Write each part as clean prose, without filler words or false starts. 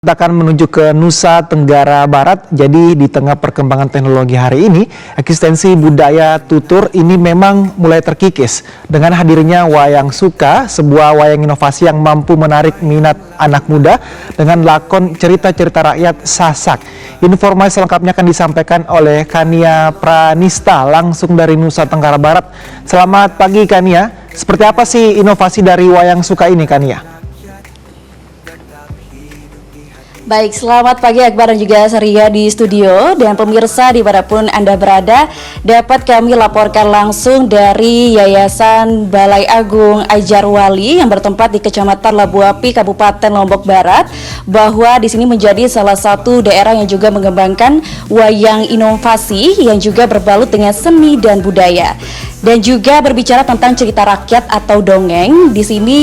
Kita akan menuju ke Nusa Tenggara Barat. Jadi di tengah perkembangan teknologi hari ini, eksistensi budaya tutur ini memang mulai terkikis. Dengan hadirnya wayang suka, sebuah wayang inovasi yang mampu menarik minat anak muda dengan lakon cerita-cerita rakyat Sasak. Informasi selengkapnya akan disampaikan oleh Kania Pranista langsung dari Nusa Tenggara Barat. Selamat pagi Kania, seperti apa sih inovasi dari wayang suka ini Kania? Baik, selamat pagi Akbar dan juga Saria di studio. Dan pemirsa dimanapun Anda berada, dapat kami laporkan langsung dari Yayasan Balai Agung Ajarwali yang bertempat di Kecamatan Labuapi, Kabupaten Lombok Barat, bahwa di sini menjadi salah satu daerah yang juga mengembangkan wayang inovasi yang juga berbalut dengan seni dan budaya. Dan juga berbicara tentang cerita rakyat atau dongeng, di sini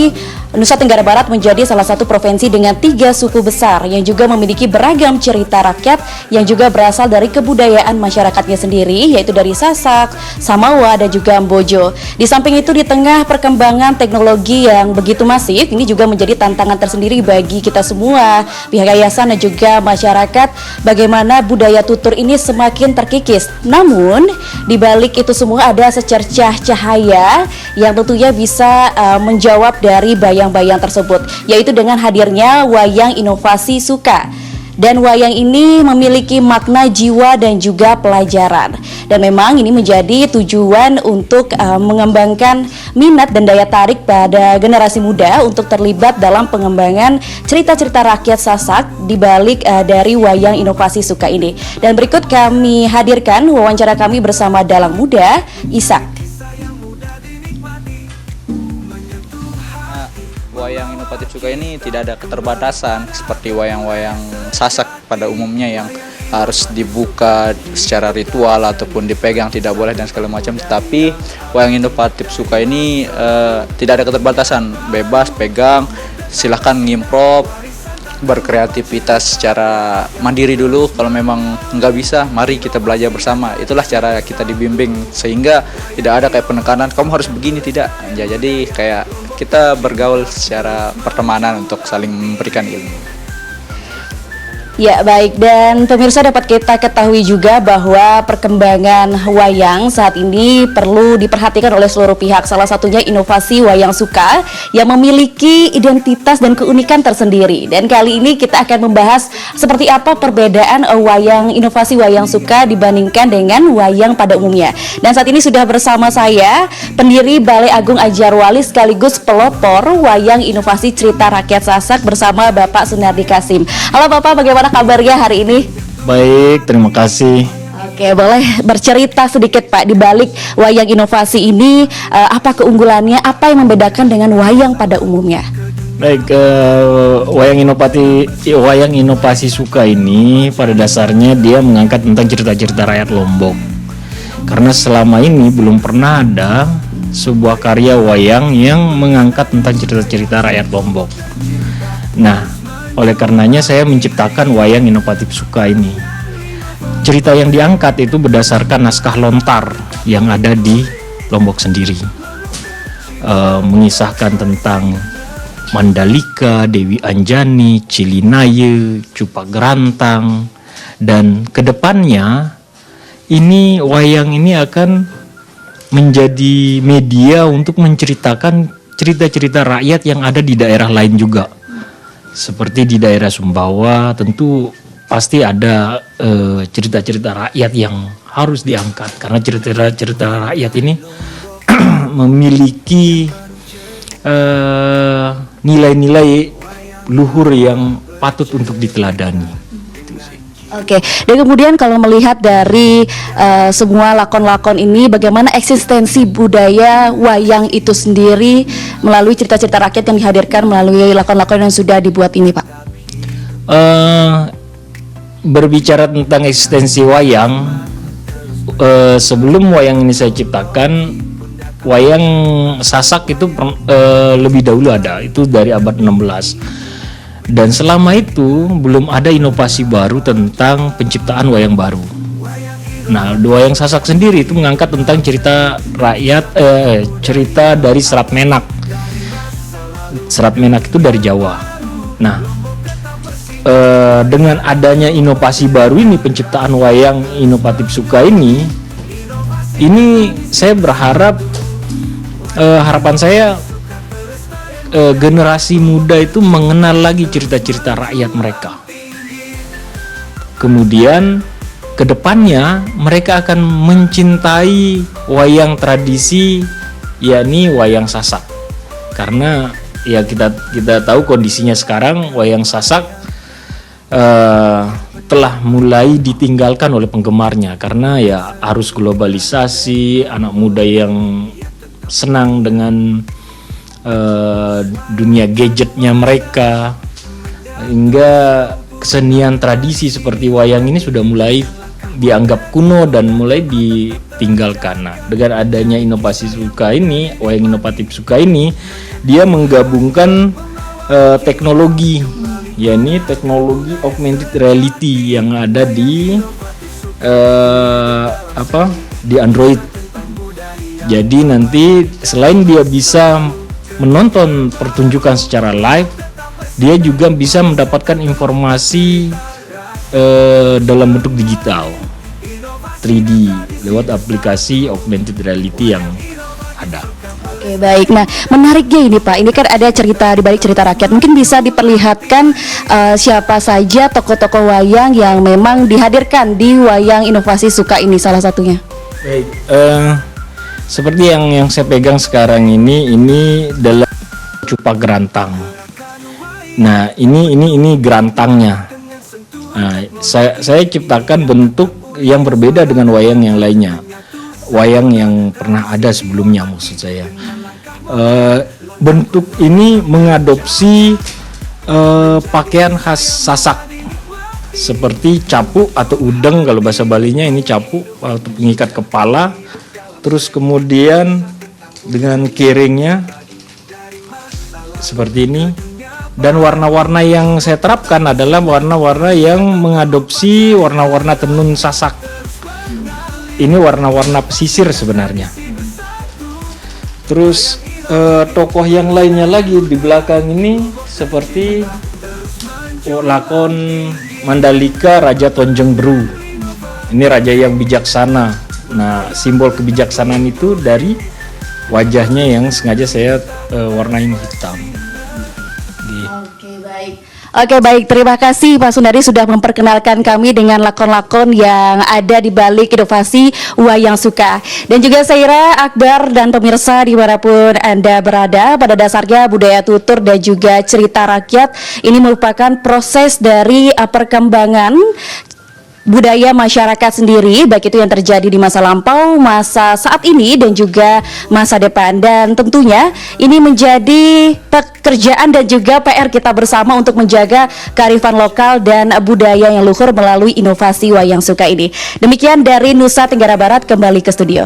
Nusa Tenggara Barat menjadi salah satu provinsi dengan 3 suku besar yang juga memiliki beragam cerita rakyat yang juga berasal dari kebudayaan masyarakatnya sendiri, yaitu dari Sasak, Samawa, dan juga Ambojo. Di samping itu, di tengah perkembangan teknologi yang begitu masif, ini juga menjadi tantangan tersendiri bagi kita semua, pihak yayasan dan juga masyarakat, bagaimana budaya tutur ini semakin terkikis. Namun, di balik itu semua ada secercah cahaya yang tentunya bisa menjawab dari bayang-bayang tersebut, yaitu dengan hadirnya wayang inovasi suka. Dan wayang ini memiliki makna jiwa dan juga pelajaran. Dan memang ini menjadi tujuan untuk mengembangkan minat dan daya tarik pada generasi muda untuk terlibat dalam pengembangan cerita-cerita rakyat Sasak di balik dari wayang inovasi suka ini. Dan berikut kami hadirkan wawancara kami bersama dalang muda Ishak. Wayang inovatif suka ini tidak ada keterbatasan seperti wayang-wayang Sasak pada umumnya yang harus dibuka secara ritual ataupun dipegang tidak boleh dan segala macam. Tetapi wayang inovatif suka ini tidak ada keterbatasan, bebas pegang, silahkan ngimprov, berkreativitas secara mandiri dulu. Kalau memang nggak bisa, mari kita belajar bersama. Itulah cara kita dibimbing, sehingga tidak ada kayak penekanan kamu harus begini, tidak ya. Jadi kayak kita bergaul secara pertemanan untuk saling memberikan ilmu. Ya baik, dan pemirsa dapat kita ketahui juga bahwa perkembangan wayang saat ini perlu diperhatikan oleh seluruh pihak. Salah satunya inovasi wayang suka yang memiliki identitas dan keunikan tersendiri. Dan kali ini kita akan membahas seperti apa perbedaan wayang inovasi wayang suka dibandingkan dengan wayang pada umumnya. Dan saat ini sudah bersama saya pendiri Balai Agung Ajarwali sekaligus pelopor wayang inovasi cerita rakyat Sasak bersama Bapak Sunardi Kasim. Halo Bapak, bagaimana kabarnya hari ini? Baik, terima kasih. Oke, boleh bercerita sedikit Pak di balik wayang inovasi ini, apa keunggulannya, apa yang membedakan dengan wayang pada umumnya? Baik, wayang inovasi suka ini pada dasarnya dia mengangkat tentang cerita-cerita rakyat Lombok. Karena selama ini belum pernah ada sebuah karya wayang yang mengangkat tentang cerita-cerita rakyat Lombok. Nah, oleh karenanya saya menciptakan wayang inovatif suka ini. Cerita yang diangkat itu berdasarkan naskah lontar yang ada di Lombok sendiri. Mengisahkan tentang Mandalika, Dewi Anjani, Cilinaye, Cupak Gerantang, dan kedepannya ini wayang ini akan menjadi media untuk menceritakan cerita-cerita rakyat yang ada di daerah lain juga. Seperti di daerah Sumbawa tentu pasti ada cerita-cerita rakyat yang harus diangkat, karena cerita-cerita rakyat ini memiliki nilai-nilai luhur yang patut untuk diteladani. Oke, dan kemudian kalau melihat dari semua lakon-lakon ini, bagaimana eksistensi budaya wayang itu sendiri melalui cerita-cerita rakyat yang dihadirkan melalui lakon-lakon yang sudah dibuat ini, Pak? Berbicara tentang eksistensi wayang, sebelum wayang ini saya ciptakan, wayang Sasak itu lebih dahulu ada, itu dari abad 16. Dan selama itu belum ada inovasi baru tentang penciptaan wayang baru. Nah, wayang Sasak sendiri itu mengangkat tentang cerita rakyat, cerita dari Serat Menak. Serat Menak itu dari Jawa. Nah, dengan adanya inovasi baru ini, penciptaan wayang inovatif suka ini saya berharap, harapan saya generasi muda itu mengenal lagi cerita-cerita rakyat mereka. Kemudian kedepannya mereka akan mencintai wayang tradisi, yakni wayang sasak. Karena ya kita tahu kondisinya sekarang wayang sasak telah mulai ditinggalkan oleh penggemarnya karena ya arus globalisasi, anak muda yang senang dengan dunia gadgetnya mereka, hingga kesenian tradisi seperti wayang ini sudah mulai dianggap kuno dan mulai ditinggalkan. Nah, dengan adanya inovasi suka ini, wayang inovatif suka ini, dia menggabungkan teknologi, yakni teknologi augmented reality yang ada di di Android. Jadi nanti selain dia bisa menonton pertunjukan secara live, dia juga bisa mendapatkan informasi dalam bentuk digital 3D lewat aplikasi augmented reality yang ada. Oke, baik. Nah, menariknya ini Pak, ini kan ada cerita di balik cerita rakyat. Mungkin bisa diperlihatkan siapa saja tokoh-tokoh wayang yang memang dihadirkan di wayang inovasi suka ini salah satunya. Baik, seperti yang saya pegang sekarang ini dalam Cupak Gerantang. Nah, ini gerantangnya. Nah, saya ciptakan bentuk yang berbeda dengan wayang yang lainnya. Wayang yang pernah ada sebelumnya maksud saya. Bentuk ini mengadopsi pakaian khas Sasak seperti capuk atau udeng, kalau bahasa Balinya ini capuk atau pengikat kepala, terus kemudian dengan kiringnya seperti ini, dan warna-warna yang saya terapkan adalah warna-warna yang mengadopsi warna-warna tenun Sasak. Ini warna-warna pesisir sebenarnya. Terus tokoh yang lainnya lagi di belakang ini seperti lakon Mandalika Raja Tonjeng Beru. Ini raja yang bijaksana. Nah, simbol kebijaksanaan itu dari wajahnya yang sengaja saya warnain hitam. Oke, baik. Terima kasih Pak Sundari sudah memperkenalkan kami dengan lakon-lakon yang ada di balik inovasi wayang suka. Dan juga Saira, Akbar, dan pemirsa dimanapun Anda berada, pada dasarnya budaya tutur dan juga cerita rakyat ini merupakan proses dari perkembangan budaya masyarakat sendiri, baik itu yang terjadi di masa lampau, masa saat ini, dan juga masa depan. Dan tentunya ini menjadi pekerjaan dan juga PR kita bersama untuk menjaga kearifan lokal dan budaya yang luhur melalui inovasi wayang suka ini. Demikian dari Nusa Tenggara Barat, kembali ke studio.